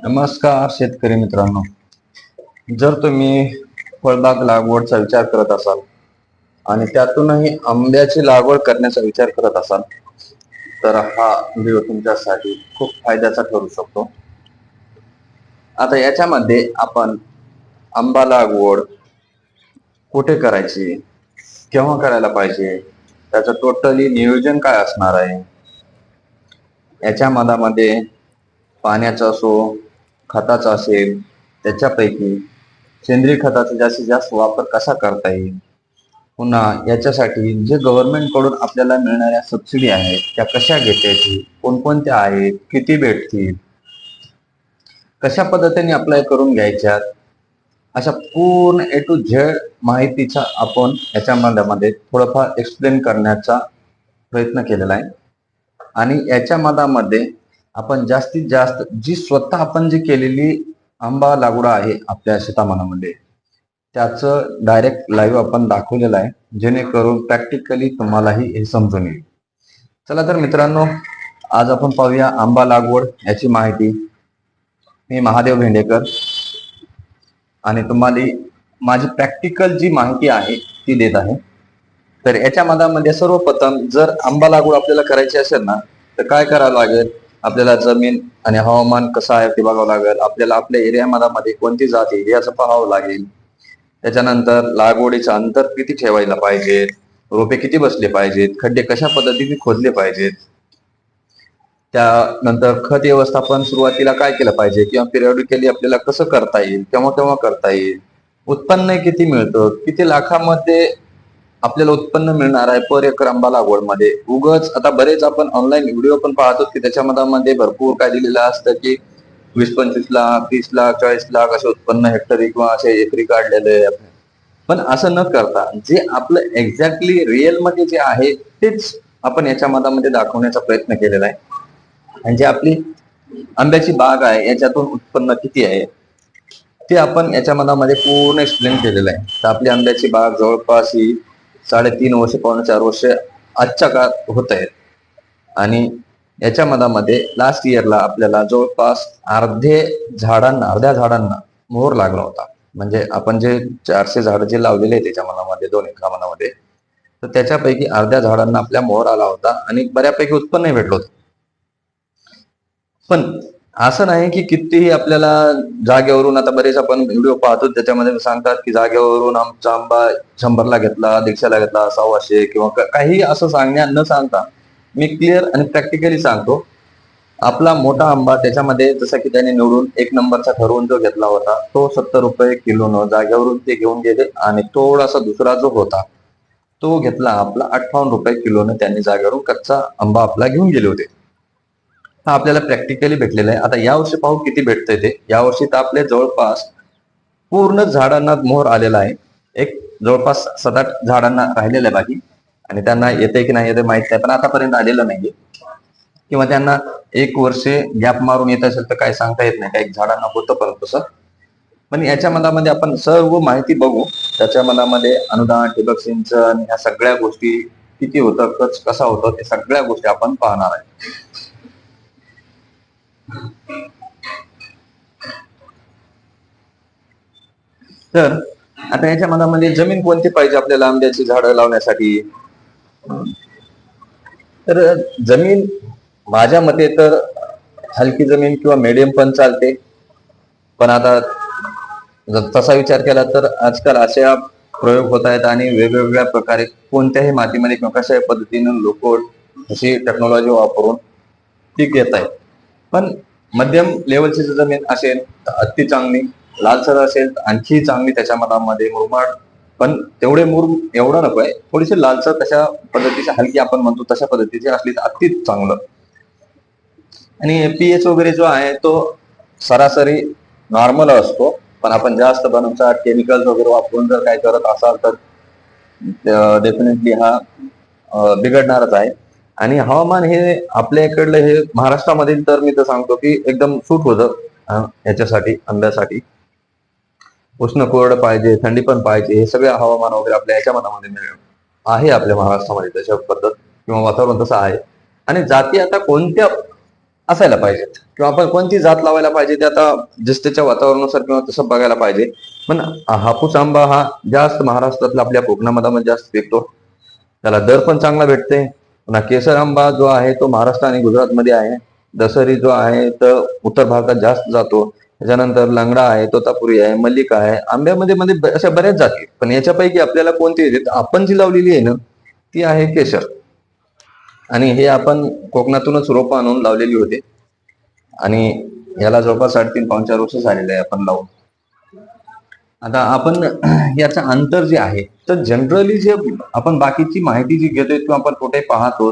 नमस्कार शेतकरी मित्रांनो. जर तुम्ही फळबाग लागवडचा विचार करत असाल आणि त्यातूनही आंब्याची लागवड करण्याचा विचार करत असाल तर हा व्हिडिओ तुमच्यासाठी खूप फायद्याचा ठरू शकतो. आता याच्यामध्ये आपण आंबा लागवड कुठे करायची, केव्हा करायला पाहिजे, त्याचं टोटली नियोजन काय असणार आहे, याच्या मधामध्ये पाण्याचा असो खताचा असेल त्याच्यापैकी सेंद्रिय खताचा जास्तीत जास्त वापर कसा करता येईल, पुन्हा याच्यासाठी जे गव्हर्नमेंट कडून आपल्याला मिळणाऱ्या सबसिडी आहेत त्या कशा घेता येतील, कोणकोणत्या आहेत, किती भेटतील, कशा पद्धतीने अप्लाय करून घ्यायच्यात, अशा पूर्ण ए टू झेड माहितीचा आपण याच्यामध्ये थोडंफार एक्सप्लेन करण्याचा प्रयत्न केलेला आहे. आणि याच्या मधामध्ये आपण जास्तीत जास्त जी स्वतः आपण जी केलेली आंबा लागवड आहे आपल्या शेतामनामध्ये त्याचं डायरेक्ट लाईव्ह आपण दाखवलेलं आहे, जेणेकरून प्रॅक्टिकली तुम्हालाही हे समजून येईल. चला तर मित्रांनो, आज आपण पाहूया आंबा लागवड याची माहिती. मी महादेव भेंडेकर आणि तुम्हाला माझी प्रॅक्टिकल जी माहिती आहे ती देत आहे. तर याच्या मधामध्ये सर्वप्रथम जर आंबा लागवड आपल्याला करायची असेल ना तर काय करावं लागेल, आपल्याला जमीन आणि हवामान कसं आहे ते बघावं लागेल, आपल्याला आपल्या एरियामध्ये कोणती जात आहे हे असं पाहावं लागेल. त्याच्यानंतर लागवडीचं अंतर किती ठेवायला पाहिजे, रोपे किती बसले पाहिजेत, खड्डे कशा पद्धतीने खोदले पाहिजेत, त्यानंतर खत व्यवस्थापन सुरुवातीला काय केलं पाहिजे किंवा पिरियडिकली आपल्याला कसं करता येईल, केव्हा केव्हा करता येईल, उत्पन्न किती मिळतं, किती लाखामध्ये आपल्याला उत्पन्न मिळणार आहे पर एकर आंबा लागवडमध्ये. उगच आता बरेच आपण ऑनलाईन व्हिडिओ पण पाहतो की त्याच्यामध्ये भरपूर काय दिलेलं असतं की 20-25 लाख, 30 लाख, 40 लाख असे उत्पन्न हेक्टरी किंवा असे एकरी काढलेले. पण असं न करता जे आपलं एक्झॅक्टली रिअल मध्ये जे आहे तेच आपण याच्या मधामध्ये दाखवण्याचा प्रयत्न केलेला आहे. आणि जी आपली आंब्याची बाग आहे याच्यातून उत्पन्न किती आहे ते आपण याच्या मधामध्ये पूर्ण एक्सप्लेन केलेलं आहे. तर आपली आंब्याची बाग जवळपास ही 3.5 वर्ष, 4 वर्ष आजच्या काळात होत आहेत. आणि याच्या मधामध्ये लास्ट इयरला आपल्याला जवळपास अर्ध्या झाडांना मोहर लागला होता. म्हणजे आपण जे 400 झाड जे लावलेले आहेत त्याच्या मनामध्ये 2 एकर मनामध्ये, तर त्याच्यापैकी अर्ध्या झाडांना आपल्या मोहर आला होता आणि बऱ्यापैकी उत्पन्न भेटलं होतं. पण असं नाही की कितीही आपल्याला जागेवरून, आता बरेच आपण व्हिडिओ पाहतो त्याच्यामध्ये सांगतात की जागेवरून आमचा आंबा 100ला घेतला, 150ला घेतला, 600 किंवा काही असं न सांगता मी क्लिअर आणि प्रॅक्टिकली सांगतो. आपला मोठा आंबा त्याच्यामध्ये जसं की त्याने निवडून 1 नंबरचा ठरवून जो घेतला होता तो 70 रुपये किलोनं जागेवरून ते घेऊन गेले. आणि थोडासा दुसरा जो होता तो घेतला आपला 58 रुपये किलोनं, त्यांनी जागेवरून कच्चा आंबा आपला घेऊन गेले होते. हा आपल्याला प्रॅक्टिकली भेटलेला आहे. आता यावर्षी पाहू किती भेटतंय ते. यावर्षी तर आपल्या जवळपास पूर्ण झाडांना मोहर आलेला आहे. एक जवळपास 7-8 झाडांना राहिलेलं आहे बाकी, आणि त्यांना येते की नाही येते माहित नाही, पण आतापर्यंत आलेलं नाहीये. किंवा त्यांना 1 वर्ष गॅप मारून येत असेल तर काय सांगता येत नाही, काही झाडांना होतं परत तसं. पण याच्या मनामध्ये आपण सर्व माहिती बघू. त्याच्या मनामध्ये अनुदान, ठिबक सिंचन, ह्या सगळ्या गोष्टी किती होतं, खर्च कसा होतो, ते सगळ्या गोष्टी आपण पाहणार आहे. तर आता याच्या मनामध्ये जमीन कोणती पाहिजे आपल्याला आंब्याची झाडं लावण्यासाठी. तर जमीन माझ्या मते तर हलकी जमीन किंवा मीडियम पण चालते. पण आता जर तसा विचार केला तर आजकाल अशा प्रयोग होत आहेत आणि वेगवेगळ्या प्रकारे कोणत्याही मातीमध्ये किंवा कशा पद्धतीने लोक अशी टेक्नॉलॉजी वापरून पीक घेत आहेत. पण मध्यम लेवलची जमीन असेल तर अति चांगली, लालसर असेल तर आणखी चांगली, त्याच्या मनामध्ये मुरमाड पण तेवढे एवढं नको आहे, थोडीशी लालसर तशा पद्धतीची हलकी आपण म्हणतो तशा पद्धतीची असली तर अति चांगलं. आणि पीएच वगैरे जो आहे तो सरासरी नॉर्मल असतो. पण आपण जास्त बनवता केमिकल्स वगैरे वापरून जर काय करत असाल तर डेफिनेटली हा बिघडणारच आहे. आणि हवामान हे आपल्या इकडलं हे महाराष्ट्रामधील तर मी तर सांगतो की एकदम सूट होतं याच्यासाठी, आंब्यासाठी. उष्ण कोरडं पाहिजे, थंडी पण पाहिजे, हे सगळे हवामान वगैरे आपल्या याच्या मनामध्ये आहे आपल्या महाराष्ट्रामध्ये तशा पद्धत किंवा वातावरण तसं आहे. आणि जाती आता कोणत्या असायला पाहिजेत, किंवा आपण कोणती जात लावायला पाहिजे ते आता जस त्याच्या वातावरणानुसार किंवा तसं बघायला पाहिजे. पण हापूस आंबा हा जास्त महाराष्ट्रातला आपल्या कोकणामध्ये जास्त पिकतो, त्याला दर पण चांगला भेटते. पुन्हा केसर आंबा जो आहे तो महाराष्ट्र आणि गुजरातमध्ये आहे. दसरी जो आहे तो उत्तर भारतात जास्त जातो. त्याच्यानंतर लंगडा आहे, तोतापुरी आहे, मल्लिका आहे. आंब्यामध्ये मध्ये अशा बऱ्याच जाती, पण याच्यापैकी आपल्याला कोणती येते आपण जी लावलेली आहे ना ती आहे केशर. आणि हे आपण कोकणातूनच रोपं आणून लावलेली होती, आणि याला जवळपास 3.5-4 वर्ष झालेले आहे आपण लावून. आता आपण याचं अंतर जे आहे, तर जनरली जे आपण बाकीची माहिती जी घेतोय किंवा आपण कुठे पाहतो,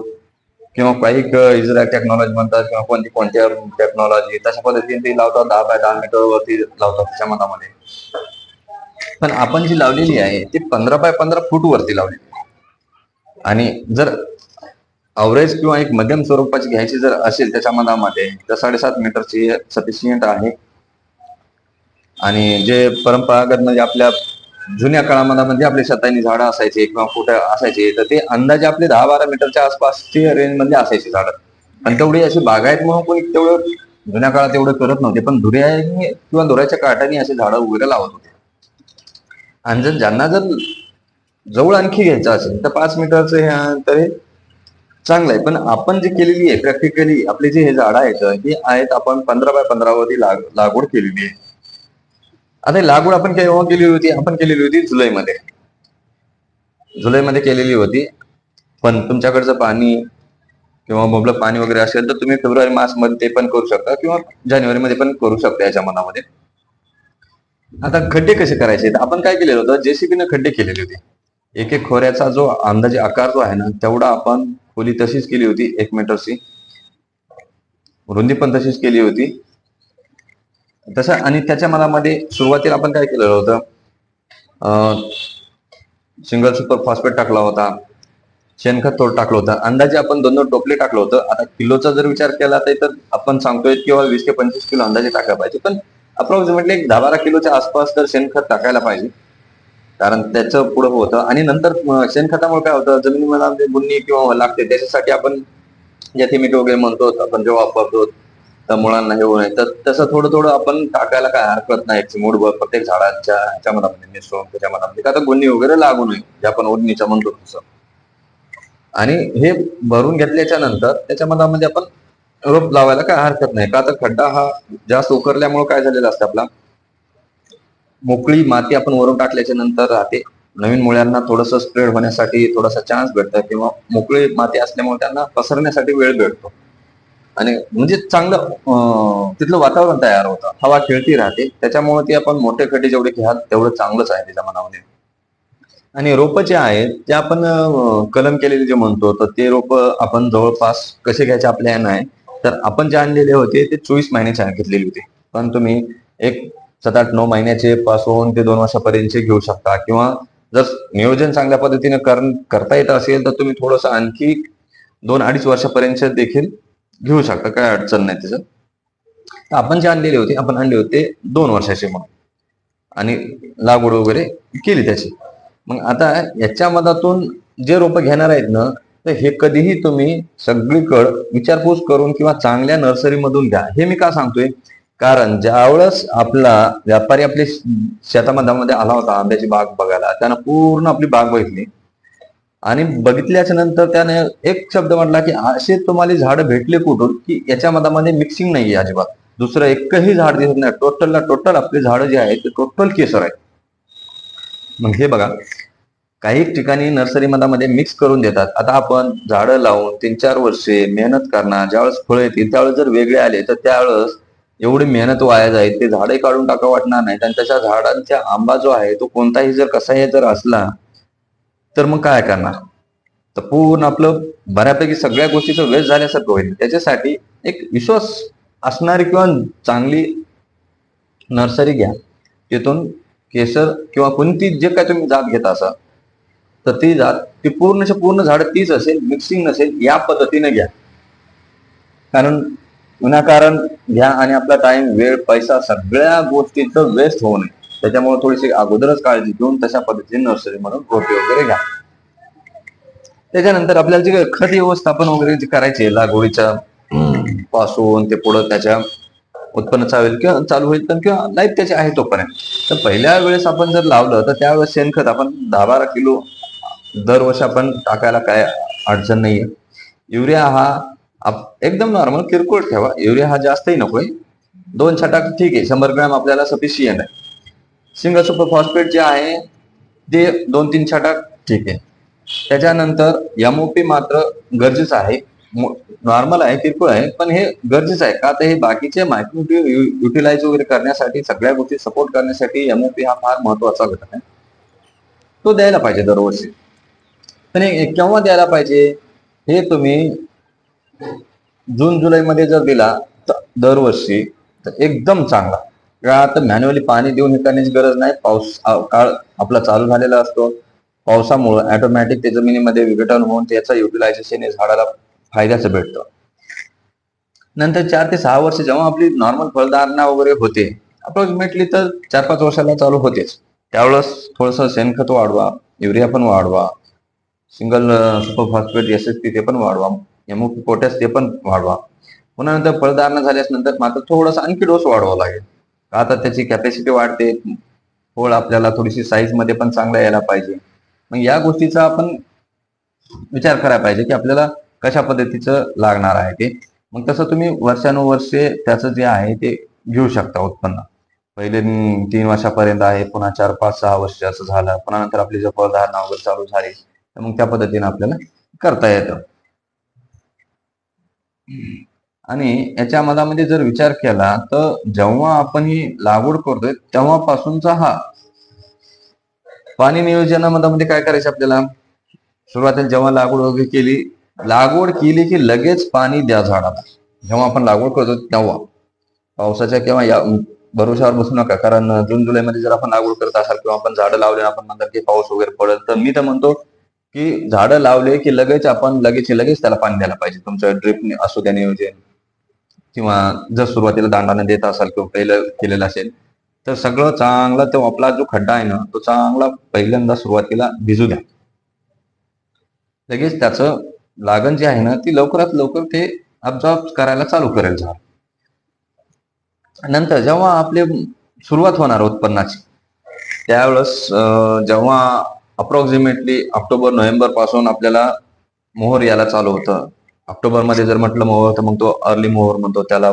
किंवा काही इजरायल टेक्नॉलॉजी म्हणतात किंवा कोणत्या टेक्नॉलॉजी तशा पद्धतीने ते लावतात, 10x10 मीटर वरती लावतात त्याच्या मनामध्ये. पण आपण जी लावलेली आहे ती 15x15 फूट वरती लावलेली आहे. आणि जर अवरेज किंवा एक मध्यम स्वरूपाची घ्यायची जर असेल त्याच्या मनामध्ये, तर 7.5 मीटरची सफिशियंट आहे. आणि जे परंपरागत म्हणजे आपल्या जुन्या काळामध्ये आपले शतानी झाडं असायचे किंवा कुठे असायचे, तर ते अंदाजे आपले 10-12 मीटरच्या आसपासची रेंज मध्ये असायची झाडं. पण तेवढी अशी बागायत म्हणून कोणी तेवढं जुन्या काळात एवढं करत नव्हते, पण धुऱ्याने किंवा धुऱ्याच्या काठाने असे झाडं वगैरे लावत होते. आणि जर ज्यांना जर जवळ आणखी घ्यायचं असेल तर 5 मीटरचं हे अंतर हे चांगलं आहे. पण आपण जे केलेली आहे प्रॅक्टिकली आपले जे हे झाडं आहेत हे आहेत आपण 15x15 वरती लागवड केलेली आहे. आता लागवड आपण केव्हा केली होती? आपण केलेली होती जुलैमध्ये केलेली होती. पण तुमच्याकडचं पाणी किंवा मुबलक पाणी वगैरे असेल तर तुम्ही फेब्रुवारी मार्च मध्ये ते पण करू शकता, किंवा जानेवारी मध्ये पण करू शकता याच्या मनामध्ये. आता खड्डे कसे करायचे? आपण काय केलेलं होतं, जेसीबीने खड्डे केलेले होते. एक खोऱ्याचा जो अंदाजे आकार जो आहे ना तेवढा आपण खोली तशीच केली होती, 1 मीटरची रुंदी पण तशीच केली होती तसं. आणि त्याच्या मनामध्ये सुरुवातीला आपण काय केलेलं होतं, सिंगल सुपर फॉस्फेट टाकला होता, शेणखत थोडं टाकलं होतं, अंदाजे आपण 2-2 टोपले टाकलं होतं. आता किलोचा जर विचार केला तर आपण सांगतोय किंवा 20 ते 25 किलो अंदाजे टाकायला पाहिजे, पण अप्रॉक्सिमेटली 10-12 किलोच्या आसपास तर शेणखत टाकायला पाहिजे, कारण त्याचं पुढं होतं. आणि नंतर शेणखतामुळे काय होतं, जमिनीमध्ये बुन्नी किंवा लागते, त्याच्यासाठी आपण ज्याथे मीठ वगैरे म्हणतो आपण जेव्हा वापरतो तर मुळांना हे होऊ नये, तर तसं थोडं थोडं आपण टाकायला काय हरकत नाही. चिमूटभर प्रत्येक झाडाच्या ह्याच्या मनामध्ये मिसळून त्याच्या मनामध्ये, का तर बुन्नी वगैरे लागू नये, जे आपण ओढणीचं म्हणतो तसं. आणि हे भरून घेतल्याच्या नंतर त्याच्या मनामध्ये आपण रोप लावायला काय हरकत नाही, का तर खड्डा हा जास्त उकरल्यामुळे काय झालेलं असतं, आपला मोकळी माती आपण वरून टाकल्याच्या नंतर राहते. नवीन मुळ्यांना थोडस स्प्रेड होण्यासाठी थोडासा चान्स भेटतो, किंवा मोकळी माती असल्यामुळे त्यांना पसरण्यासाठी वेळ भेटतो. आणि म्हणजे चांगलं तिथलं वातावरण तयार होतं, हवा खेळती राहते, त्याच्यामुळे ते आपण मोठे खड्डे जेवढे घ्याल तेवढं चांगलंच आहे त्याच्या मनामध्ये. आणि रोप जे आहेत ते आपण कलम केलेले जे म्हणतो, तर ते रोप आपण जवळपास कसे घ्यायचे आपल्या नाही, तर आपण जे आणलेले होते ते 24 महिन्याचे घेतलेले होते. पण तुम्ही एक 7-8-9 महिन्याचे पासून ते 2 वर्षापर्यंत घेऊ शकता, किंवा जर नियोजन चांगल्या पद्धतीने करता येत असेल तर तुम्ही थोडस आणखी 2-2.5 वर्षापर्यंत देखील घेऊ शकता, काय अडचण नाही त्याचं. आपण जे आणलेले होते आपण आणले होते 2 वर्षाचे म्हणून, आणि लागवड वगैरे केली त्याची. मग आता याच्या मधातून जे रोप घेणार आहेत ना, तर हे कधीही तुम्ही सगळीकडे विचारपूस करून किंवा चांगल्या नर्सरीमधून घ्या. हे मी का सांगतोय, कारण ज्यावेळेस आपला व्यापारी आपल्या शेतामध्ये आला होता आंब्याची बाग बघायला, त्यानं पूर्ण आपली बाग बघितली, आणि बघितल्याच्या नंतर त्याने एक शब्द म्हटला की असे तुम्हाला झाड भेटले कुठून की याच्या मधामध्ये मिक्सिंग नाहीये अजिबात, दुसरं एकही झाड दिसत नाही, टोटल आपले झाड जे आहेत ते टोटल केसर आहेत. मग हे बघा, काही ठिकाणी नर्सरी मधामध्ये मिक्स करून देतात. आता आपण झाडं लावून 3-4 वर्षे मेहनत करणार, ज्यावेळेस फळं येतील त्यावेळेस जर वेगळे आले तर त्यावेळेस एवढी मेहनत वाया जाईल, ते झाडही काढून टाका वाटणार नाही. आणि त्याच्या झाडांचा आंबा जो आहे तो कोणताही जर कसाही जर असला तर मग काय करणार, तर पूर्ण आपलं बऱ्यापैकी सगळ्या गोष्टीचा वेस्ट झाल्यासारखं होईल. त्याच्यासाठी एक विश्वास असणारी किंवा चांगली नर्सरी घ्या, तिथून केसर किंवा कोणती जे काय तुम्ही जात घेता असा, तर ती जात ती पूर्ण झाड तीच असेल, मिक्सिंग नसेल, या पद्धतीने घ्या. कारण विनाकारण घ्या आणि आपला टाइम, वेळ, पैसा सगळ्या गोष्टीचं वेस्ट होऊ नये, त्याच्यामुळे थोडीशी अगोदरच काळजी घेऊन तशा पद्धतीने नर्सरी म्हणून रोपे वगैरे घ्या. त्याच्यानंतर आपल्याला जे खत व्यवस्थापन वगैरे जे करायचे लागवडीच्या पासून ते पुढं त्याच्या उत्पन्न चालू होईल पण किंवा लाईफ त्याची आहे तोपर्यंत. तर पहिल्या वेळेस आपण जर लावलं तर त्यावेळेस शेणखत आपण 10-12 किलो दरवर्षी आपण टाकायला काय अडचण नाहीये. युरिया हा एकदम नॉर्मल किरकोळ ठेवा. युरिया हा जास्तही नकोय. 2 छटाक ठीक आहे. 100 ग्रॅम आपल्याला सफिशियंट आहे. सिंगल सुपर फॉस्फेट जे आहे ते 2-3 छटाक ठीक आहे. त्याच्यानंतर एमओपी मात्र गरजेचं आहे. नॉर्मल आहे, किरकोळ आहे, पण हे गरजेचं आहे का तर हे बाकीचे मायक्रो युटिलाइज वगैरे करण्यासाठी, सगळ्या गोष्टी सपोर्ट करण्यासाठी एमओपी हा फार महत्वाचा घटक आहे. तो द्यायला पाहिजे दरवर्षी. पण केव्हा द्यायला पाहिजे हे तुम्ही जून जुलै मध्ये जर दिला तर दरवर्षी तर एकदम चांगला. का आता मॅन्युअली पाणी देऊन हे करण्याची गरज नाही. पाऊस काळ आपला चालू झालेला असतो. पावसामुळे ऑटोमॅटिक ते जमिनीमध्ये विघटन होऊन त्याचं युटिलायझेशन हे झाडाला फायद्याचं भेटतं. नंतर 4 ते 6 वर्ष जेव्हा आपली नॉर्मल फळधारणा वगैरे होते, अप्रॉक्सिमेटली तर 4-5 वर्षाला चालू होतेच. त्यावेळेस थोडंसं शेणखत वाढवा, युरिया पण वाढवा, सिंगल सुपर फॉस्फेट एसएसपी ते पण वाढवा, एमओपी पोटॅश ते पण वाढवा. पुन्हा नंतर फळधारणा झाल्यास नंतर मात्र थोडंसं आणखी डोस वाढवावा लागेल. आता त्याची कॅपॅसिटी वाढते, फळ आपल्याला थोडीशी साईज मध्ये पण चांगला यायला पाहिजे. मग या गोष्टीचा आपण विचार करायला पाहिजे की आपल्याला कशा पद्धतीचं लागणार आहे ते. मग तसं तुम्ही वर्षानुवर्षे त्याचं जे आहे ते घेऊ शकता उत्पन्न. पहिले 3 वर्षापर्यंत आहे, पुन्हा 4-5-6 वर्ष असं झालं, पुन्हा नंतर आपली जर फळधारणा वगैरे चालू झाली तर मग त्या पद्धतीने आपल्याला करता येतं. आणि याच्या मधामध्ये जर विचार केला तर जेव्हा आपण ही लागवड करतोय तेव्हापासूनचा हा पाणी नियोजनामध्ये काय करायचं आपल्याला, सुरुवातीला जेव्हा लागवड केली की लगेच पाणी द्या झाडाला. जेव्हा आपण लागवड करतो तेव्हा पावसाच्या किंवा या भरोशावर बसू नका. कारण जून जुलै मध्ये जर आपण लागवड करत असाल किंवा आपण झाडं लावले आपण म्हणतात की पाऊस वगैरे पडेल, तर मी तर म्हणतो की झाडं लावले की लगेच आपण लगेच त्याला पाणी द्यायला पाहिजे. तुमचं ड्रिपने असू द्या नियोजन, किंवा जर सुरुवातीला दांडाने देत असाल किंवा पहिलं केलेलं असेल तर सगळं चांगलं तो आपला जो खड्डा आहे ना तो चांगला पहिल्यांदा सुरुवातीला भिजू द्या. लगेच त्याचं लागण जे आहे ना ती लवकरात लवकर ते अब्झॉर्ब करायला चालू करेल झाड. नंतर जेव्हा आपली सुरुवात होणार उत्पन्नाची त्यावेळेस जेव्हा अप्रॉक्सिमेटली ऑक्टोबर-नोव्हेंबर पासून आपल्याला मोहर यायला चालू होतं. ऑक्टोबर मध्ये जर म्हटलं मोहर तर मग तो अर्ली मोहर म्हणतो. त्याला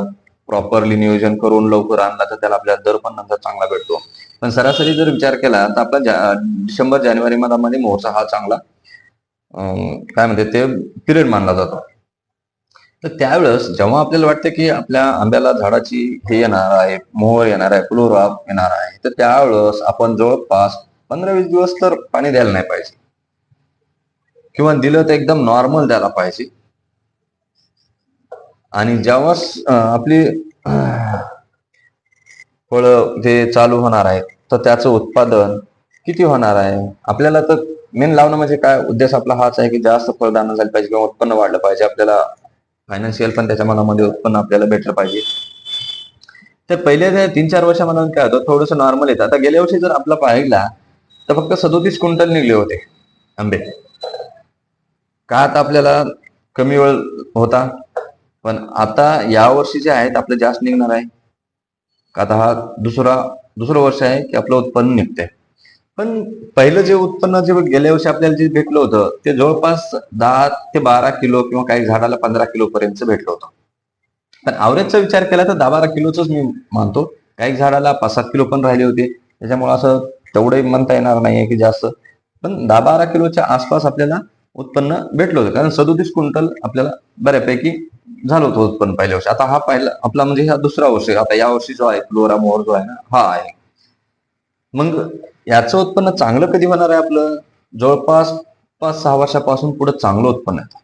प्रॉपरली नियोजन करून लवकर आणला तर त्याला आपल्याला दर पण नंतर चांगला भेटतो. पण सरासरी जर विचार केला तर आपला डिसेंबर-जानेवारी मध्ये मोहरचा हा चांगला काय म्हणते ते पिरियड मानला जातो. तर त्यावेळेस जेव्हा आपल्याला वाटतं की आपल्या आंब्याला झाडाची हे येणार आहे, मोहर येणार आहे, फ्लोरा येणार आहे, तर त्यावेळेस आपण जवळपास 15-20 दिवस तर पाणी द्यायला नाही पाहिजे, किंवा दिलं तर एकदम नॉर्मल द्यायला पाहिजे. आणि जेव्हा आपली फळं जे चालू होणार आहे तर त्याचं उत्पादन किती होणार आहे आपल्याला, तर मेन लावणं म्हणजे काय उद्देश आपला हाच आहे की जास्त फळधारणा झाली पाहिजे किंवा उत्पन्न वाढलं पाहिजे. आपल्याला फायनान्शियल पण त्याच्या मनामध्ये उत्पन्न आपल्याला भेटलं पाहिजे. तर पहिले 3-4 वर्षामध्ये काय होतं थोडंसं नॉर्मल येतं. आता गेल्या वर्षी जर आपला पाहिला तर फक्त 37 क्विंटल निघले होते आंबे. का आता आपल्याला कमी वेळ होता, पण आता या वर्षी जे आहेत आपलं जास्त निघणार आहे. आता हा दुसरं वर्ष आहे की आपलं उत्पन्न निघतंय. पण पहिलं जे उत्पन्न जे गेल्या वर्षी आपल्याला जे भेटलं होतं ते जवळपास 10 ते 12 किलो किंवा काही झाडाला 15 किलो पर्यंत भेटलं होतं. पण ॲव्हरेजचा विचार केला तर 10-12 किलोच मी मानतो. काही झाडाला 5-7 किलो पण राहिले होते. त्याच्यामुळे असं तेवढंही म्हणता येणार नाहीये की जास्त, पण 10-12 किलोच्या आसपास आपल्याला उत्पन्न भेटलं होतं. कारण 37 क्विंटल आपल्याला बऱ्यापैकी झालं होतं उत्पन्न पहिल्या वर्षी. आता हा पहिला आपला म्हणजे हा दुसरा वर्ष. आता या वर्षी जो आहे फ्लोरा मोहर जो आहे ना हा आहे. मग याचं उत्पन्न चांगलं कधी होणार आहे आपलं, जवळपास 5-6 वर्षापासून पुढे चांगलं उत्पन्न येतं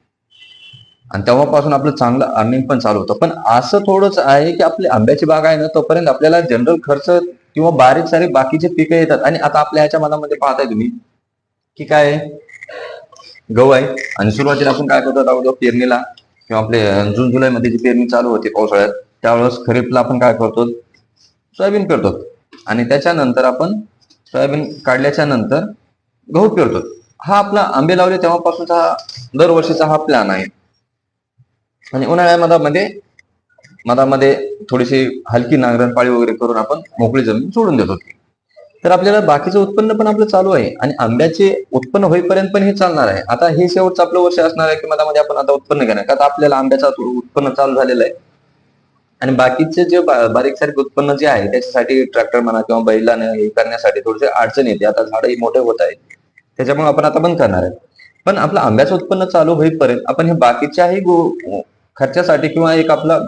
आणि तेव्हापासून आपलं चांगलं अर्निंग पण चालू होतं. पण असं थोडंच आहे की आपली आंब्याची बाग आहे ना तोपर्यंत आपल्याला जनरल खर्च किंवा बारीक सारीक बाकीचे पिकं येतात. आणि आता आपल्या ह्याच्या मनामध्ये पाहताय तुम्ही की काय गहू आहे आणि सुरुवातीला आपण काय करतो अगोदर पेरणीला किंवा आपले जून जुलै मध्ये जी पेरणी चालू होते पावसाळ्यात त्यावेळेस खरीपला आपण काय करतो सोयाबीन करतो. आणि त्याच्यानंतर आपण सोयाबीन काढल्याच्या नंतर गहू पेरतो. हा आपला आंबे लावले तेव्हापासूनचा हा दरवर्षीचा हा प्लॅन आहे. आणि उन्हाळ्यामध्ये मधामध्ये थोडीशी हलकी नांगरण पाळी वगैरे करून आपण मोकळी जमीन सोडून देतो. तर आपल्याला बाकीचं उत्पन्न पण आपलं चालू आहे आणि आंब्याचे उत्पन्न होईपर्यंत पण हे चालणार आहे. आता हे शेवटचं आपलं वर्ष असणार आहे की मधामध्ये आपण आता उत्पन्न घेणार, का आपल्याला आंब्याचा उत्पन्न चालू झालेलं आहे आणि बाकीचे जे बारीक सारीक उत्पन्न जे आहे त्याच्यासाठी ट्रॅक्टर म्हणा किंवा बैलाने हे करण्यासाठी थोडीशी अडचण येते. आता झाडही मोठे होत आहेत, त्याच्यामुळे आपण आता बंद करणार आहे. पण आपलं आंब्याचं उत्पन्न चालू होईपर्यंत आपण हे बाकीच्याही खर्चासाठी किंवा एक आपला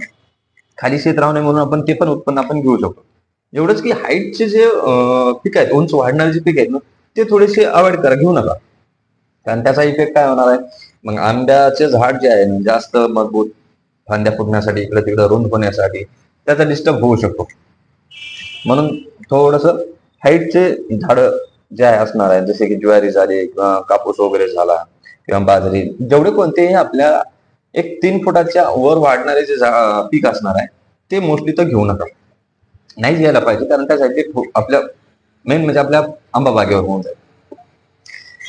खाली शेत राहू नये म्हणून आपण ते पण उत्पन्न आपण घेऊ शकतो. एवढंच की हाईटचे जे पीक आहेत, उंच वाढणारे जे पीक आहेत ना, ते थोडेसे अवॉइड करा, घेऊ नका. कारण त्याचा इफेक्ट काय होणार आहे, मग आंब्याचे झाड जे आहे जास्त मजबूत फांद्या फुटण्यासाठी, इकडे तिकडे रुंद होण्यासाठी त्याचा डिस्टर्ब होऊ शकतो. म्हणून थोडस हाईटचे झाड जे आहे असणार आहे, जसे की ज्वारी झाली किंवा कापूस वगैरे झाला किंवा बाजरी, जेवढे कोणतेही आपल्या 3 फुटाच्या वर वाढणारे जे पीक असणार आहे ते मोस्टली तर घेऊ नका, नाही घ्यायला पाहिजे. कारण त्यासाठी आपल्या मेन म्हणजे आपल्या आंबा बागेवर होऊन जाईल.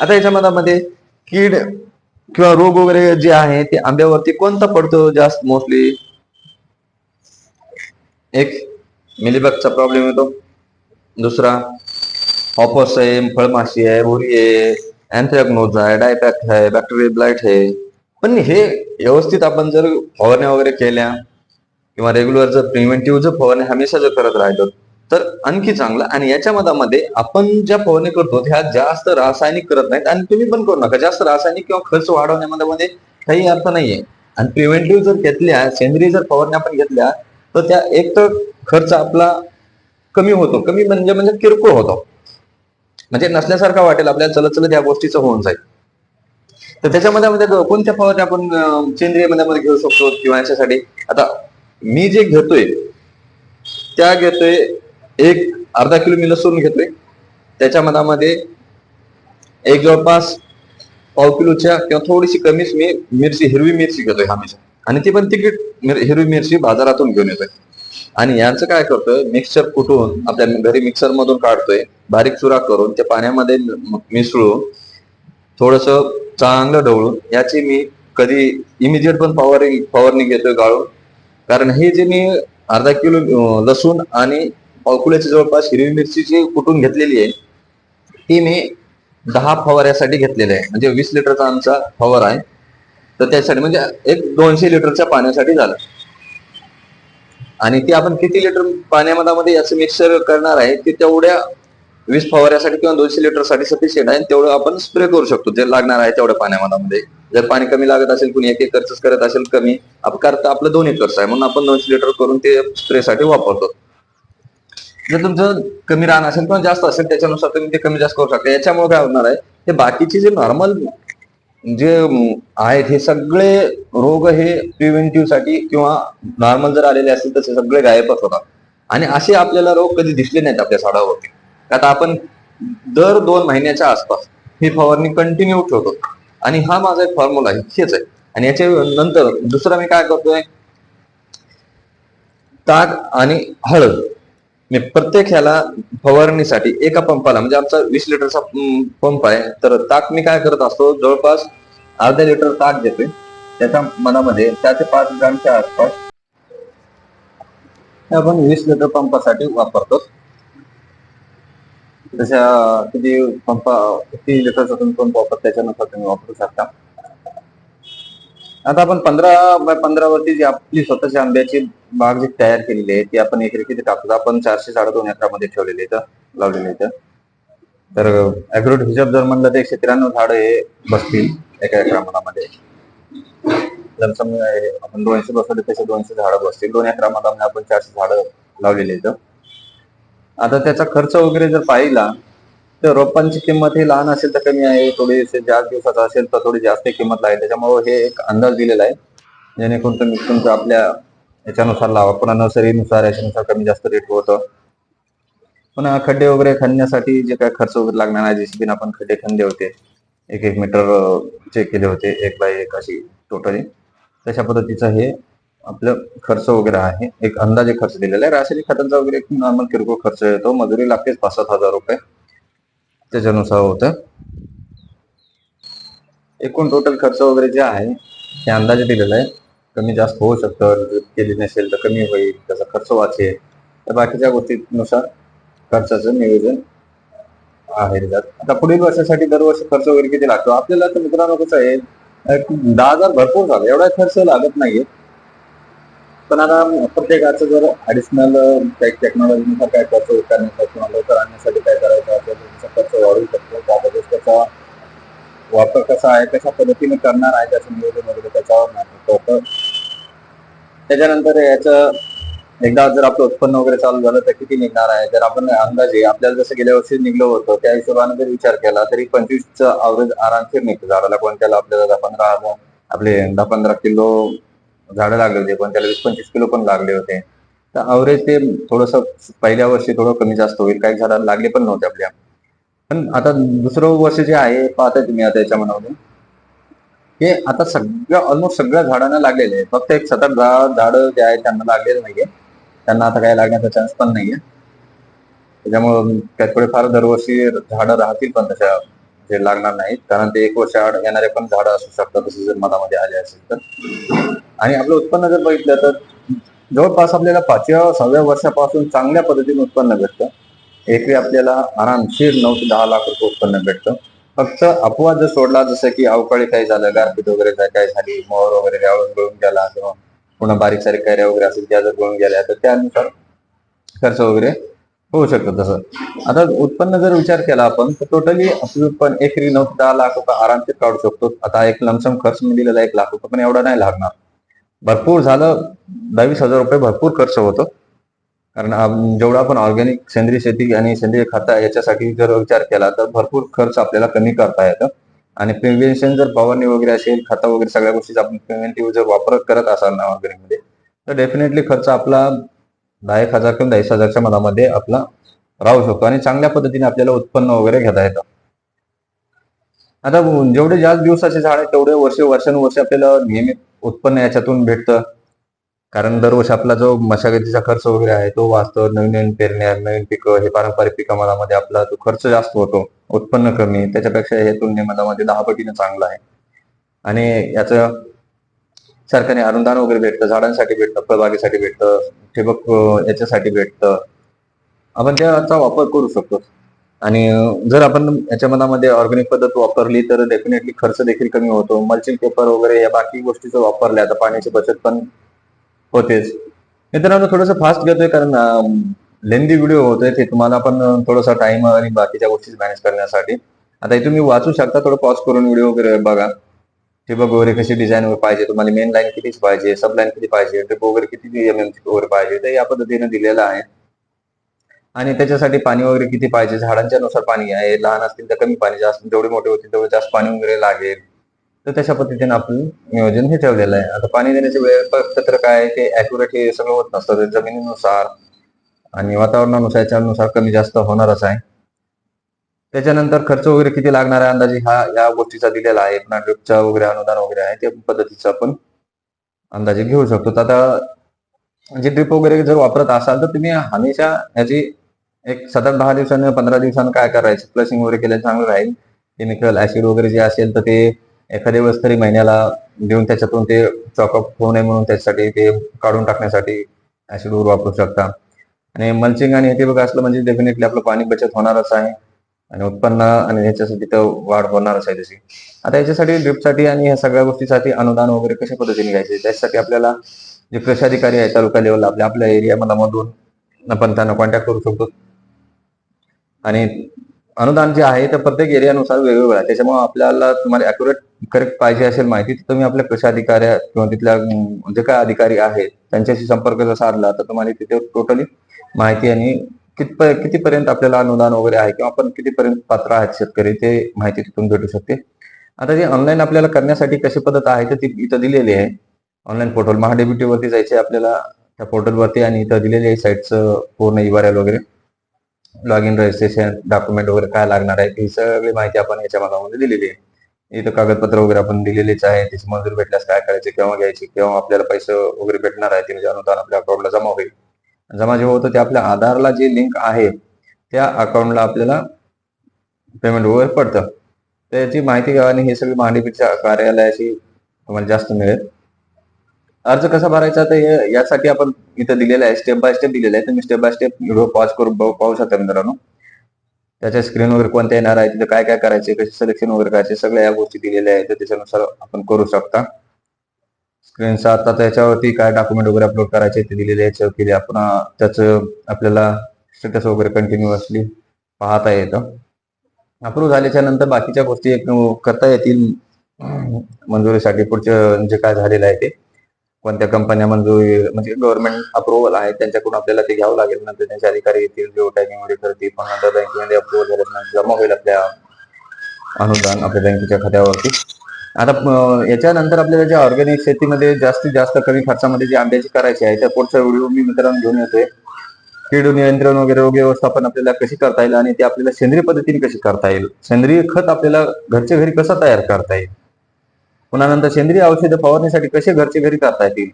आता याच्यामध्ये कीड किंवा रोग वगैरे जे आहे ते आंब्यावरती कोणता पडतो जास्त? मोस्टली एक मिलीबगचा प्रॉब्लेम येतो, दुसरा हॉपर्स आहे, फळमाशी आहे, बोरी आहे, अँथ्रॅकनोज आहे, डायपॅक आहे, बॅक्टेरियल ब्लाइट आहे. पण हे व्यवस्थित आपण जर फवारण्या वगैरे केल्या किंवा रेग्युलर जर प्रिव्हेंटिव्ह जर फवारणी हमेशा जर करत राहिलो तर आणखी चांगलं. आणि याच्यामध्ये आपण ज्या फवारणी करतो ह्या जास्त रासायनिक करत नाहीत आणि तुम्ही पण करू नका. जास्त रासायनिक किंवा खर्च वाढवण्यामध्ये काही अर्थ नाहीये. आणि प्रिव्हेंटिव्ह जर घेतल्या, सेंद्रिय जर फवारण्या आपण घेतल्या तर त्या एक तर खर्च आपला कमी होतो, कमी म्हणजे किरकोळ होतो, म्हणजे नसल्यासारखा वाटेल आपल्याला, चलत चलत या गोष्टीचं होऊन जाईल. तर त्याच्यामध्ये कोणत्या फवारण्या आपण सेंद्रिय मध्ये घेऊ शकतो किंवा याच्यासाठी आता मी जे घेतोय त्या घेतोय, एक अर्धा किलो मी लसूण घेतोय, त्याच्या मधामध्ये एक जवळपास पाव किलोच्या किंवा थोडीशी कमीच मी मिरची, हिरवी मिरची घेतोय हमेशा, आणि ती पण तिकीट हिरवी मिरची बाजारातून घेऊन येतोय. आणि यांचं काय करतोय, मिक्सर कुटून आपल्या घरी मिक्सर मधून काढतोय, बारीक चुरा करून ते पाण्यामध्ये मिसळून थोडस चांगलं ढवळून याची मी कधी इमिजिएट पण फवारणी घेतोय गाळून. कारण हे जे मी अर्धा किलो लसूण आणि पाव किलोची जवळपास हिरवी मिरची जी कुटून घेतलेली आहे ती मी 10 फवाऱ्यासाठी घेतलेले आहे, म्हणजे 20 लिटरचा आमचा फवार आहे. तर त्यासाठी म्हणजे एक 200 लिटरच्या पाण्यासाठी झालं. आणि ते आपण किती लिटर पाण्यामध्ये याचं मिक्सर करणार आहे ते तेवढ्या 20 फवाऱ्यासाठी किंवा 200 लिटर साठी सफिशियंट आहे, तेवढं आपण स्प्रे करू शकतो जे लागणार आहे तेवढ्या पाण्यामध्ये. जर पाणी कमी लागत असेल, कुणी 1 एकरच करत असेल कमी, करता आपलं 2 एकरच आहे म्हणून आपण 200 लिटर करून ते स्प्रेसाठी वापरतो. जर तुमचं कमी रान असेल किंवा जास्त असेल त्याच्यानुसार तुम्ही ते कमी जास्त करू शकता. याच्यामुळे काय होणार आहे, हे बाकीचे जे नॉर्मल जे आहेत हे सगळे रोग हे प्रिव्हेंटिव्ह साठी किंवा नॉर्मल जर आलेले असतील तर सगळे गायबच होतात. आणि असे आपल्याला रोग कधी दिसले नाहीत आपल्या झाडावरती. आता आपण दर 2 महिन्याच्या आसपास ही फवारणी कंटिन्यू ठेवतो आणि हा माझा एक फॉर्म्युला आहे, हेच आहे. आणि याच्या नंतर दुसरा मी काय करतोय, ताक आणि हळद मी प्रत्येक ह्याला फवारणीसाठी एका पंपाला, म्हणजे आमचा 20 लिटरचा पंप आहे, तर ताक मी काय करत असतो, जवळपास अर्धा लिटर ताक घेतोय, त्याच्या मनामध्ये 4 ते 5 ग्रामच्या आसपास आपण 20 लिटर पंपासाठी वापरतो. तशा किती किती लिटरचा तुम्ही पंप वापरता त्याच्यानुसार तुम्ही वापरू शकता. आता आपण 15 बाय 15 वरती जी आपली स्वतःची आंब्याची बाग जी तयार केलेली आहे ती आपण एकरी किती टाकतो, आपण 400 झाडं 2 एकरामध्ये ठेवलेली इथं लावलेली इथं. तर ऍग्रोट हिशोब जर म्हणलं तर 193 झाडं हे बसतील एका एकरामध्ये. जर समजा आपण 200 बसवले तसे 200 झाडं बसतील. 2 एकरामध्ये आपण 400 झाडं लावलेली इथं. आता त्याचा खर्च वगैरे जर पाहिला तर रोपांची किंमत ही लहान असेल तर कमी आहे, थोडीशी जास्त दिवसाचा असेल तर थोडी जास्त किंमत आहे. त्याच्यामुळे हे एक अंदाज दिलेला आहे, जेणेकरून तुम्ही तुमचं आपल्या याच्यानुसार लावा. पुन्हा नर्सरीनुसार याच्यानुसार कमी जास्त रेट होतं. पुन्हा खड्डे वगैरे खणण्यासाठी जे काय खर्च वगैरे लागणार आहे, जेसीबीने आपण खड्डे खणले होते, 1 मीटर चेक केले होते, 1 बाय 1 अशी टोटली, तशा पद्धतीचं हे आपलं खर्च वगैरे आहे. एक अंदाजे खर्च दिलेला आहे. रासायनिक खतांचा वगैरे नॉर्मल किरकोळ खर्च येतो, मजुरी लागतेच 5-7 हजार रुपये, त्याच्यानुसार होतं. एकूण टोटल खर्च वगैरे जे आहे हे अंदाजे दिलेला आहे. कमी जास्त होऊ शकतं, ड्रीप केली नसेल तर कमी होईल, त्याचा खर्च वाचेल. तर बाकीच्या गोष्टीनुसार खर्चाचं नियोजन आहे त्याच्यात. आता पुढील वर्षासाठी दरवर्षी खर्च वगैरे किती लागतो आपल्याला, तर मित्रांनो कसं आहे, 10,000 भरपूर झालं, एवढा खर्च लागत नाहीये. पण आता प्रत्येकाचं जर ऍडिशनल काही टेक्नॉलॉजीनुसार काय खर्च करण्यासाठी किंवा लवकर आणण्यासाठी काय करायचं असेल तर त्याचा खर्च वाढू शकतो. त्याबद्दल त्याचा वापर कसा आहे, कशा पद्धतीने करणार आहे, त्याचं नियोजन वगैरे त्याच्यावर नाही. त्याच्यानंतर याचं एकदा जर आपलं उत्पन्न वगैरे चालू झालं तर किती निघणार आहे, जर आपण अंदाजे आपल्याला जसं गेल्या वर्षी निघलं होतं त्या हिशोबाने जर विचार केला तरी 25चं अवरेज आरामशीर निघतं झाडाला. पण त्याला आपल्याला 10-15 आपले 10-15 किलो झाडं लागले होते, पण त्याला 20-25 किलो पण लागले होते. तर अवरेज ते थोडंसं पहिल्या वर्षी थोडं कमी जास्त होईल, काही झाडाला लागले पण नव्हते आपल्या. पण आता दुसरं वर्ष जे आहे पाहताय तुम्ही आता याच्या मनामध्ये, हे आता ऑलमोस्ट सगळ्या झाडांना लागलेले आहे. फक्त एक 7-8 झाडं जे आहेत त्यांना लागलेलं नाहीये, त्यांना आता काही लागण्याचा चान्स पण नाहीये. त्याच्यामुळं थोडे फार दरवर्षी झाडं राहतील पण तशा जे लागणार नाहीत, कारण ते 1 वर्ष आड येणारे पण झाडं असू शकतात तसे जर मधामध्ये आले असेल तर. आणि आपलं उत्पन्न जर बघितलं तर जवळपास आपल्याला 5व्या-6व्या वर्षापासून चांगल्या पद्धतीने उत्पन्न भेटतं. एकरी आपल्याला आरामशीर 9 ते 10 लाख रुपये उत्पन्न भेटतं. फक्त अपवाद जर सोडला, जसं की अवकाळी काही झालं, गारपीट वगैरे काय झाली, मोहर वगैरे त्यावेळेस गळून गेला किंवा पुन्हा बारीक सारीक कैऱ्या वगैरे असेल त्या जर गळून गेल्या तर त्यानुसार खर्च वगैरे होऊ शकतो. तसं आता उत्पन्न जर विचार केला आपण तर टोटली आपलं उत्पन्न एकरी 9 ते 10 लाख रुपये आरामशीर काढू शकतो. आता एक लमसम खर्च मी दिलेला 1 लाख रुपये, पण एवढा नाही लागणार. भरपूर झालं 10-20 हजार रुपये भरपूर खर्च होतो. कारण जेवढा आपण ऑर्गॅनिक सेंद्रिय शेती आणि सेंद्रिय खत याच्यासाठी जर विचार केला तर भरपूर खर्च आपल्याला कमी करता येतं. आणि प्रिव्हेन्शन जर फवारणी वगैरे असेल, खतं वगैरे सगळ्या गोष्टीचा आपण प्रिव्हेंटिव्ह जर वापर करत असाल ना ऑर्गॅनिक मध्ये, तर डेफिनेटली खर्च आपला 10,000 किंवा 20,000च्या मधामध्ये आपला राहू शकतो आणि चांगल्या पद्धतीने आपल्याला उत्पन्न वगैरे घेता येतं. आता जेवढे जास्त दिवसाचे झाड आहे तेवढे वर्षानुवर्ष आपल्याला नियमित उत्पन्न याच्यातून भेटतं. कारण दरवर्षी आपला जो मशागतीचा खर्च वगैरे आहे तो वाचतो. नवीन नवीन पेरण्या, नवीन पिकं, हे पारंपरिक पिकामध्ये आपला तो खर्च जास्त होतो, उत्पन्न कमी. त्याच्यापेक्षा हे तुलनेमध्ये 10 पटीने चांगलं आहे. आणि याचं सरकारने अनुदान वगैरे भेटतं, झाडांसाठी भेटतं, फळबागेसाठी भेटतं, ठिबक याच्यासाठी भेटतं. आपण त्याचा वापर करू शकतो. आणि जर आपण याच्या मनामध्ये ऑर्गॅनिक पद्धत वापरली तर डेफिनेटली खर्च देखील कमी होतो. मल्चिंग पेपर वगैरे या बाकी गोष्टी जर वापरल्या तर पाण्याची बचत पण होतेच. मित्रांनो थोडंसं फास्ट घेतोय कारण लेंदी व्हिडिओ होतोय, ते तुम्हाला पण थोडासा टाइम आणि बाकीच्या गोष्टी मॅनेज करण्यासाठी. आता तुम्ही वाचू शकता, थोडं पॉज करून व्हिडिओ वगैरे बघा. ठिबक वगैरे कशी डिझाईन पाहिजे, तुम्हाला मेन लाईन कितीच पाहिजे, सब लाईन किती पाहिजे, ड्रिप वगैरे किती MM वगैरे पाहिजे, तर या पद्धतीने दिलेलं आहे. आणि त्याच्यासाठी पाणी वगैरे किती पाहिजे, झाडांच्या नुसार पाणी आहे, लहान असतील तर कमी पाणी, जास्त जेवढे मोठे होतील तेवढे जास्त पाणी वगैरे लागेल. तर तशा पद्धतीने आपण नियोजन हे ठेवलेलं आहे. आता पाणी देण्याचे वेळापत्रक काय आहे ते ऍक्युरेट हे सगळं होत नसतं, ते जमिनीनुसार आणि वातावरणानुसार याच्यानुसार कमी जास्त होणारच आहे. त्याच्यानंतर खर्च वगैरे किती लागणार आहे अंदाजे या गोष्टीचा दिलेला आहे. पुन्हा ड्रिपचा वगैरे अनुदान वगैरे आहे त्या पद्धतीचा आपण अंदाजे घेऊ शकतो. तर आता जे ड्रिप वगैरे जर वापरत असाल तर तुम्ही हमेशा याची एक 7-10 दिवसानं 15 दिवसानं काय करायचं, फ्लशिंग वगैरे केलं चांगलं राहील. केमिकल ऍसिड वगैरे जे असेल तर ते एखाद्या वेळेस तरी महिन्याला देऊन त्याच्यातून ते चॉकअप होऊ नये म्हणून त्याच्यासाठी ते काढून टाकण्यासाठी ऍसिड वगैरे वापरू शकता. आणि मल्चिंग आणि हे बघा असलं म्हणजे डेफिनेटली आपलं पाणी बचत होणारच आहे आणि उत्पन्न आणि ह्याच्यासाठी तर वाढ होणारच आहे त्याची. आता याच्यासाठी ड्रिपसाठी आणि ह्या सगळ्या गोष्टीसाठी अनुदान वगैरे कशा पद्धतीने घ्यायचे, त्यासाठी आपल्याला जे कृषी अधिकारी आहे तालुका लेवलला आपल्या एरियामधून आपण त्यांना कॉन्टॅक्ट करू शकतो. आणि अनुदान जे आहे ते प्रत्येक एरियानुसार वेगवेगळं आहे. त्याच्यामुळे आपल्याला तुम्हाला ॲक्युरेट करेक्ट पाहिजे असेल माहिती तर तुम्ही आपल्या कृषी अधिकारी किंवा तिथल्या जे काय अधिकारी आहेत त्यांच्याशी संपर्क जर साधला तर तुम्हाला तिथे टोटली माहिती आणि कितीपर्यंत आपल्याला अनुदान वगैरे आहे किंवा आपण कितीपर्यंत पात्र आहेत शेतकरी ते माहिती तिथून भेटू शकते. आता जे ऑनलाईन आपल्याला करण्यासाठी कशी पद्धत आहे तर ती इथं दिलेली आहे. ऑनलाईन पोर्टल महाडीबीटी वरती जायचे आपल्याला, त्या पोर्टलवरती, आणि इथं दिलेली आहे साईटचं पूर्ण URL वगैरे, लॉग इन, रजिस्ट्रेशन, डॉक्युमेंट वगैरे काय लागणार आहे ही सगळी माहिती आपण याच्या भागामध्ये दिलेली आहे. इथं कागदपत्र वगैरे आपण दिलेलीच आहे. त्याची मंजुरी भेटल्यास काय करायचे, केव्हा घ्यायची, केव्हा आपल्याला पैसे वगैरे भेटणार आहे, ते म्हणजे अनुदान आपल्या अकाउंटला जमा होईल. जमा जेव्हा होतं ते आपल्या आधारला जे लिंक आहे त्या अकाउंटला आपल्याला पेमेंट वगैरे पडतं. त्याची माहिती घ्या आणि हे सगळी महाडीबीटीच्या कार्यालयाशी तुम्हाला जास्त मिळेल. अर्ज कसा भरायचा तर यासाठी आपण इथं दिलेलं आहे, स्टेप बाय स्टेप दिलेलं आहे. तुम्ही step by step video pause करून पाहू शकता मित्रांनो. त्याच्या स्क्रीन वगैरे कोणत्या येणार आहे, तिथे काय काय करायचे, कसे सिलेक्शन वगैरे करायचे, सगळ्या या गोष्टी दिलेल्या आहेत. तर त्याच्यानुसार आपण करू शकता. स्क्रीनचा आता त्याच्यावरती काय डॉक्युमेंट वगैरे अपलोड करायचे ते दिलेले याच्यावरती आपण त्याचं आपल्याला स्टेटस वगैरे कंटिन्युअसली पाहता येतं. अप्रूव्ह झाल्याच्या नंतर बाकीच्या गोष्टी करता येतील मंजुरीसाठी. पुढचं जे काय झालेलं आहे ते कोणत्या कंपन्या मंजुरी म्हणजे गव्हर्नमेंट अप्रुव्हल आहे त्यांच्याकडून आपल्याला ते घ्यावं लागेल. नंतर त्यांचे अधिकारी येतील, जिओ टॅगिंग वगैरे करतील, पण नंतर बँकेमध्ये अप्रुव्हल झाल्यानंतर जमा होईल आपल्या अनुदान आपल्या बँकेच्या खात्यावरती. आता याच्यानंतर आपल्याला जे ऑर्गॅनिक शेतीमध्ये जास्तीत जास्त कमी खर्चामध्ये जी आंब्याची करायची आहे त्या पुढचा व्हिडिओ मी मित्रांनो घेऊन येतोय. कीड नियंत्रण वगैरे रोग व्यवस्थापन आपल्याला कशी करता येईल आणि ते आपल्याला सेंद्रिय पद्धतीने कशी करता येईल, सेंद्रिय खत आपल्याला घरच्या घरी कसं तयार करता येईल, पुन्हा नंतर सेंद्रिय औषधं फवारणीसाठी कसे घरच्या घरी करता येतील,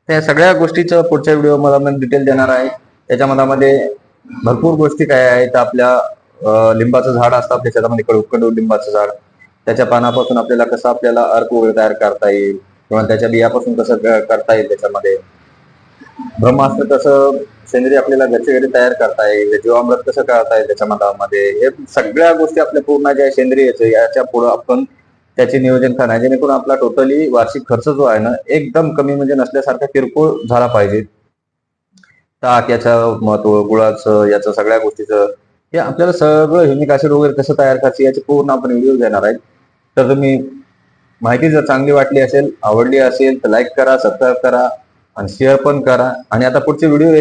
त्या सगळ्या गोष्टीचं पुढच्या व्हिडिओ मला डिटेल देणार आहे. त्याच्यामध्ये भरपूर गोष्टी काय आहेत. आपल्या लिंबाचं झाड असतं आपल्या शेतामध्ये, कडू लिंबाचं झाड, त्याच्या पानापासून आपल्याला कसं आपल्याला अर्क वगैरे तयार करता येईल किंवा त्याच्या बियापासून कसं करता येईल, त्याच्यामध्ये ब्रह्मास्त्र कसं सेंद्रिय आपल्याला घरच्या घरी तयार करता येईल, जीवामृत कसं करता येईल त्याच्यामध्ये, हे सगळ्या गोष्टी आपल्या पूर्ण ज्या सेंद्रिय याच्या पुढे आपण त्याचे नियोजन करणार, जेणेकरून आपला टोटली वार्षिक खर्च जो आहे ना एकदम कमी म्हणजे नसल्यासारखा किरकोळ झाला पाहिजे. ताक याचं महत्व, गुळाचं, याचं सगळ्या गोष्टीचं हे आपल्याला सगळं ह्युमिक ऍसिड वगैरे कसं तयार करायचं याचे पूर्ण आपण व्हिडिओ घेणार आहेत. तर तुम्ही माहिती जर चांगली वाटली असेल, आवडली असेल तर लाईक करा, सबस्क्राईब करा आणि शेअर पण करा. आणि आता पुढचे व्हिडिओ